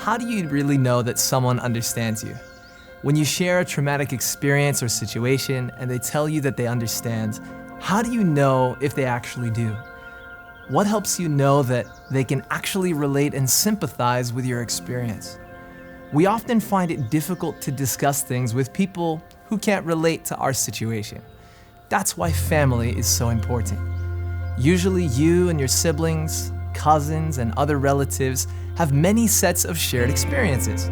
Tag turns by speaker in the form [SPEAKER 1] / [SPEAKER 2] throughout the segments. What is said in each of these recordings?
[SPEAKER 1] how do you really know that someone understands you? When you share a traumatic experience or situation and they tell you that they understand, how do you know if they actually do? What helps you know that they can actually relate and sympathize with your experience? We often find it difficult to discuss things with people who can't relate to our situation. That's why family is so important. Usually you and your siblings, cousins, and other relatives have many sets of shared experiences.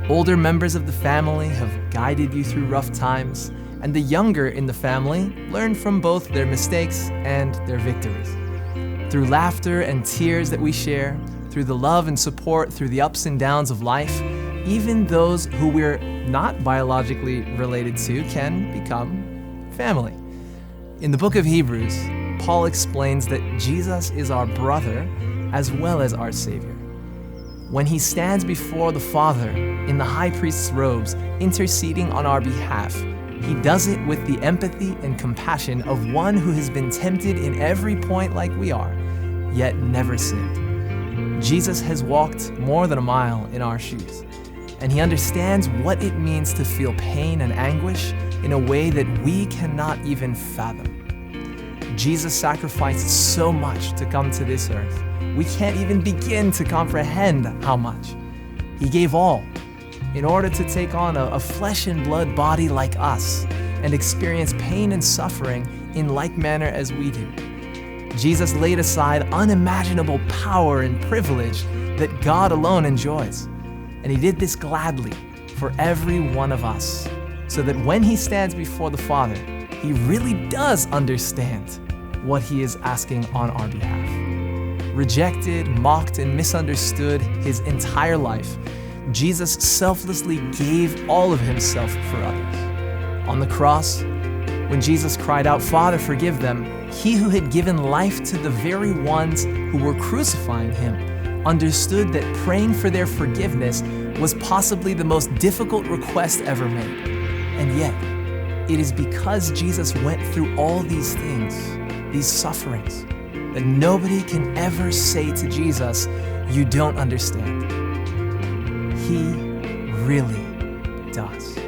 [SPEAKER 1] Older members of the family have guided you through rough times, and the younger in the family learn from both their mistakes and their victories. Through laughter and tears that we share, through the love and support through the ups and downs of life, even those who we're not biologically related to can become family. In the book of Hebrews, Paul explains that Jesus is our brother as well as our Savior. When he stands before the Father in the high priest's robes, interceding on our behalf, he does it with the empathy and compassion of one who has been tempted in every point like we are, yet never sinned. Jesus has walked more than a mile in our shoes, and he understands what it means to feel pain and anguish in a way that we cannot even fathom. Jesus sacrificed so much to come to this earth. We can't even begin to comprehend how much. He gave all in order to take on a flesh and blood body like us and experience pain and suffering in like manner as we do. Jesus laid aside unimaginable power and privilege that God alone enjoys. And he did this gladly for every one of us, so that when he stands before the Father, he really does understand what he is asking on our behalf. Rejected, mocked, and misunderstood his entire life, Jesus selflessly gave all of himself for others. On the cross, when Jesus cried out, "Father, forgive them," he who had given life to the very ones who were crucifying him understood that praying for their forgiveness was possibly the most difficult request ever made. And yet, it is because Jesus went through all these things, these sufferings, that nobody can ever say to Jesus, "You don't understand." He really does.